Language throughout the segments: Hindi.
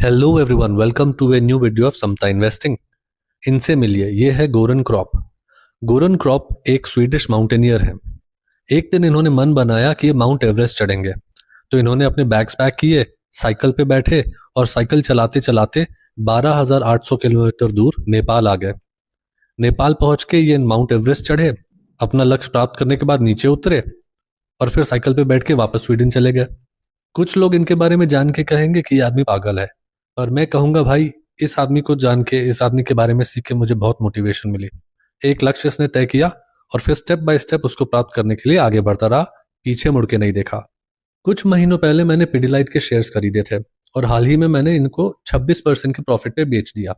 Hello everyone, welcome to a new video of Samta investing. इनसे मिलिए, ये है गोरन क्रॉप। गोरन क्रॉप एक स्वीडिश माउंटेनियर है। एक दिन इन्होंने मन बनाया कि ये माउंट एवरेस्ट चढ़ेंगे, तो इन्होंने अपने बैग्स पैक किए, साइकिल पे बैठे और साइकिल चलाते चलाते 12,800 किलोमीटर दूर नेपाल आ गए। नेपाल पहुंच के ये माउंट एवरेस्ट चढ़े, अपना लक्ष्य प्राप्त करने के बाद नीचे उतरे और फिर साइकिल पे बैठ के वापस स्वीडन चले गए। कुछ लोग इनके बारे में जान के कहेंगे कि ये आदमी पागल है, और मैं कहूंगा भाई, इस आदमी को जान के, इस आदमी के बारे में सीख के मुझे बहुत मोटिवेशन मिली। एक लक्ष्य इसने तय किया और फिर स्टेप बाय स्टेप उसको प्राप्त करने के लिए आगे बढ़ता रहा, पीछे मुड़ के नहीं देखा। कुछ महीनों पहले मैंने पिडिलाइट के शेयर्स खरीदे थे और हाल ही में मैंने इनको 26% के प्रॉफिट पे बेच दिया।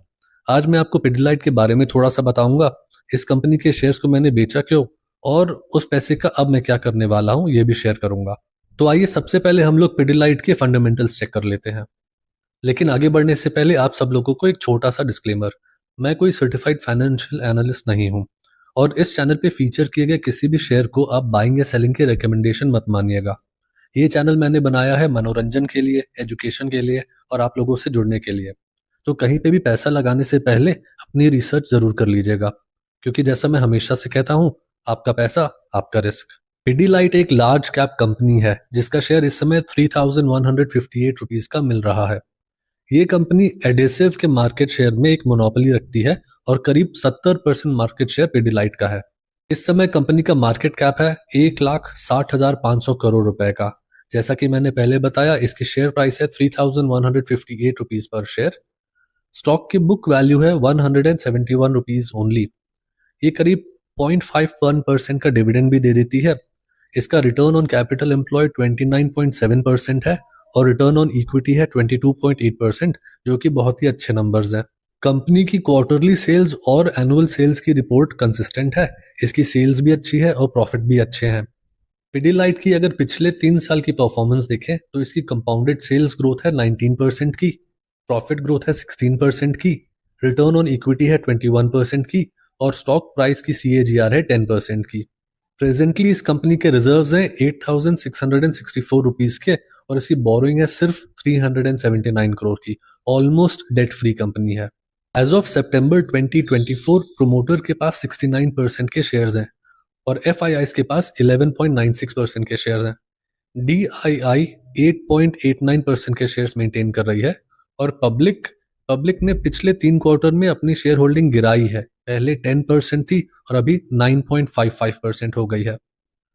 आज मैं आपको पिडिलाइट के बारे में थोड़ा सा बताऊंगा, इस कंपनी के शेयर्स को मैंने बेचा क्यों और उस पैसे का अब मैं क्या करने वाला हूं, ये भी शेयर करूंगा। तो आइए सबसे पहले हम लोग पिडिलाइट के फंडामेंटल्स चेक कर लेते हैं। लेकिन आगे बढ़ने से पहले आप सब लोगों को एक छोटा सा डिस्क्लेमर। मैं कोई सर्टिफाइड फाइनेंशियल एनालिस्ट नहीं हूं और इस चैनल पे फीचर किए गए किसी भी शेयर को आप बाइंग या सेलिंग के रिकमेंडेशन मत मानिएगा। ये चैनल मैंने बनाया है मनोरंजन के लिए, एजुकेशन के लिए और आप लोगों से जुड़ने के लिए। तो कहीं पे भी पैसा लगाने से पहले अपनी रिसर्च जरूर कर लीजिएगा, क्योंकि जैसा मैं हमेशा से कहता हूं, आपका पैसा आपका रिस्क। पिडिलाइट एक लार्ज कैप कंपनी है जिसका शेयर इस समय 3,158 रुपीज का मिल रहा है। ये कंपनी एडेसिव के मार्केट शेयर में एक मोनोपोली रखती है और करीब 70% मार्केट शेयर पिडिलाइट का है। इस समय कंपनी का मार्केट कैप है 1,60,500 करोड़ रुपए का। जैसा कि मैंने पहले बताया, इसकी शेयर प्राइस है 3,158 रुपीज पर शेयर। स्टॉक की बुक वैल्यू है 171 रुपीज ओनली। ये करीब 0.51% का डिविडेंड भी दे देती है। इसका रिटर्न ऑन कैपिटल एम्प्लॉयड 29.7% है और रिटर्न ऑन इक्विटी है 22.8%, जो कि बहुत ही अच्छे नंबर्स हैं। कंपनी की क्वार्टरली सेल्स और एनुअल सेल्स की रिपोर्ट कंसिस्टेंट है। इसकी सेल्स भी अच्छी है और प्रॉफिट भी अच्छे हैं। पिडिलाइट की अगर पिछले 3 साल की परफॉर्मेंस देखें तो इसकी कंपाउंडेड सेल्स ग्रोथ है 19% की, प्रॉफिट ग्रोथ है 16% की, रिटर्न ऑन इक्विटी है 21% की और स्टॉक प्राइस की CAGR है 10% की। प्रेजेंटली इस कंपनी के रिजर्व्स हैं 8,664 रुपीज के और इसकी बोरोइंग है सिर्फ 379 करोड़ की। ऑलमोस्ट डेट फ्री कंपनी है। एज ऑफ सितंबर 2024 प्रोमोटर के पास 69% के शेयर्स हैं और FIIs के पास 11.96% के शेयर्स हैं। DII 8.89% के शेयर्स मेंटेन कर रही है और पब्लिक ने पिछले 3 क्वार्टर में अपनी शेयर होल्डिंग गिराई है। पहले 10% थी और अभी 9.55% हो गई है।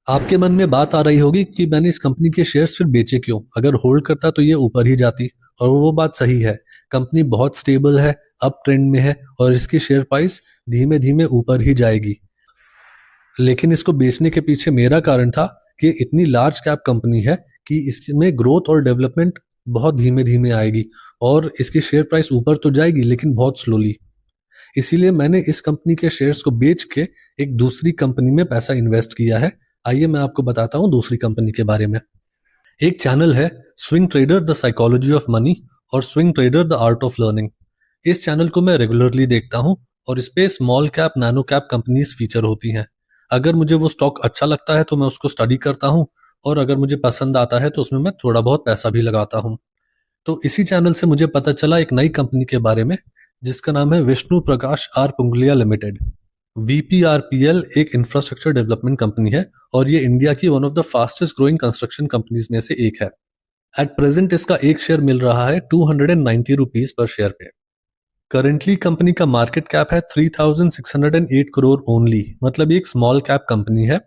आपके मन में बात आ रही होगी कि मैंने इस कंपनी के शेयर्स फिर बेचे क्यों, अगर होल्ड करता तो ये ऊपर ही जाती। और वो बात सही है, कंपनी बहुत स्टेबल है, अप ट्रेंड में है और इसकी शेयर प्राइस धीमे धीमे ऊपर ही जाएगी। लेकिन इसको बेचने के पीछे मेरा कारण था कि इतनी लार्ज कैप कंपनी है कि इसमें ग्रोथ और डेवलपमेंट बहुत धीमे धीमे आएगी और इसकी शेयर प्राइस ऊपर तो जाएगी लेकिन बहुत स्लोली। इसीलिए मैंने इस कंपनी के शेयर्स को बेच के एक दूसरी कंपनी में पैसा इन्वेस्ट किया है। आइए मैं आपको बताता हूं दूसरी कंपनी के बारे में। एक चैनल है swing trader the psychology of money और swing trader the art of learning. इस चैनल को मैं रेगुलरली देखता हूं और इस पे small cap nano cap companies feature होती हैं। अगर मुझे वो स्टॉक अच्छा लगता है तो मैं उसको स्टडी करता हूं और अगर मुझे पसंद आता है तो उसमें मैं थोड़ा बहुत पैसा भी लगाता हूं। तो इसी चैनल से मुझे पता चला एक नई कंपनी के बारे में जिसका नाम है विष्णु प्रकाश आर पुंगलिया लिमिटेड। VPRPL एक इंफ्रास्ट्रक्चर डेवलपमेंट कंपनी है और ये इंडिया की one of the fastest growing construction companies में से एक है। एट प्रेजेंट इसका एक शेयर मिल रहा है 290 रुपीज पर शेयर पे। करेंटली कंपनी का मार्केट कैप है 3,608 करोड़ ओनली, मतलब ये एक स्मॉल कैप कंपनी है।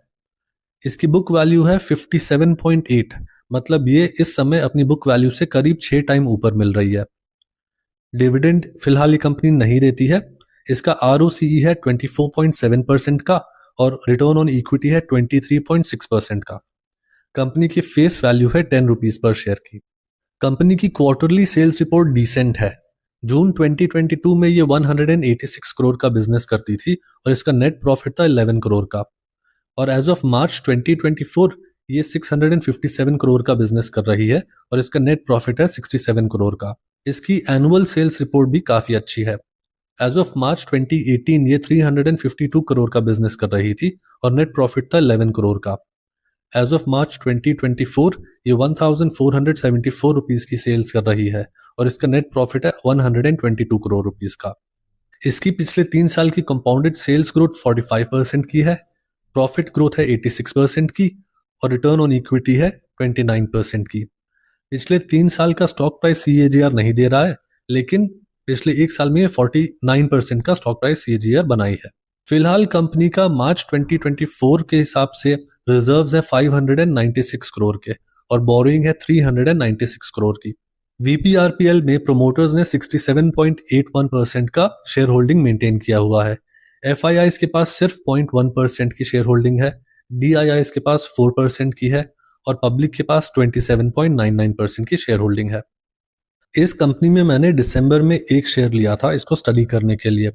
इसकी बुक वैल्यू है 57.8, मतलब ये इस समय अपनी बुक वैल्यू से करीब 6 टाइम ऊपर मिल रही है। डिविडेंड फिलहाल ये कंपनी नहीं देती है। इसका ROCE है 24.7% का और रिटर्न ऑन इक्विटी है 23.6% का। कंपनी की फेस वैल्यू है 10 रुपीज पर शेयर की। कंपनी की क्वार्टरली सेल्स रिपोर्ट डिसेंट है। जून 2022 में ये 186 करोड़ का बिजनेस करती थी और इसका नेट प्रॉफिट था 11 करोड़ का। और एज ऑफ मार्च 2024 ये 657 करोड़ का बिजनेस कर रही है और इसका नेट प्रॉफिट है 67 करोड़ का। इसकी एनुअल सेल्स रिपोर्ट भी काफी अच्छी है। एज ऑफ मार्च 2018 ये 352 करोड़ का बिजनेस कर रही थी और नेट प्रॉफिट था 11 करोड़ का। एज ऑफ मार्च 2024 ये 1,474 रुपीज की सेल्स कर रही है और इसका नेट प्रॉफिट है 122 करोड़ रुपीस का। इसकी पिछले 3 साल की कंपाउंडेड सेल्स ग्रोथ 45% की है, प्रॉफिट ग्रोथ है 86% की और रिटर्न ऑन इक्विटी है 29% की। पिछले 3 साल का स्टॉक प्राइस CAGR नहीं दे रहा है, लेकिन पिछले 1 साल में 49% का स्टॉक प्राइस CAGR बनाई है। फिलहाल कंपनी का मार्च 2024 के हिसाब से रिजर्व्स है 596 करोड़ के और बोरोइंग है 396 करोड़ की। VPRPL में प्रोमोटर्स ने 67.81% का शेयर होल्डिंग मेंटेन किया हुआ है। FIIs के पास सिर्फ 0.1% की शेयर होल्डिंग है, DIIs के पास 4% की है और पब्लिक के पास 27.99% की शेयर होल्डिंग है। इस कंपनी में मैंने दिसंबर में एक शेयर लिया था इसको स्टडी करने के लिए।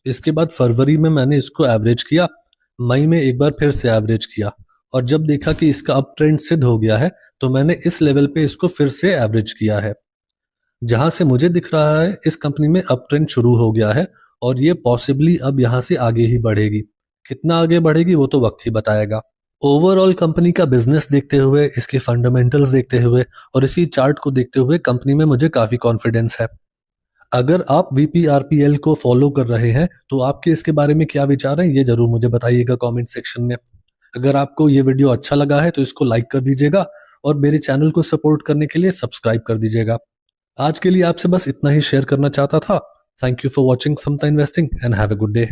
इसके बाद फरवरी में मैंने इसको एवरेज किया, मई में एक बार फिर से एवरेज किया और जब देखा कि इसका अप ट्रेंड सिद्ध हो गया है तो मैंने इस लेवल पे इसको फिर से एवरेज किया है। जहां से मुझे दिख रहा है इस कंपनी में अप ट्रेंड शुरू हो गया है और ये पॉसिबली अब यहां से आगे ही बढ़ेगी। कितना आगे बढ़ेगी वो तो वक्त ही बताएगा। ओवरऑल कंपनी का बिजनेस देखते हुए, इसके फंडामेंटल्स देखते हुए और इसी चार्ट को देखते हुए कंपनी में मुझे काफी कॉन्फिडेंस है। अगर आप VPRPL को फॉलो कर रहे हैं तो आपके इसके बारे में क्या विचार है ये जरूर मुझे बताइएगा कमेंट सेक्शन में। अगर आपको ये वीडियो अच्छा लगा है तो इसको लाइक कर दीजिएगा और मेरे चैनल को सपोर्ट करने के लिए सब्सक्राइब कर दीजिएगा। आज के लिए आपसे बस इतना ही शेयर करना चाहता था। Thank you for watching Samta investing and have a good day.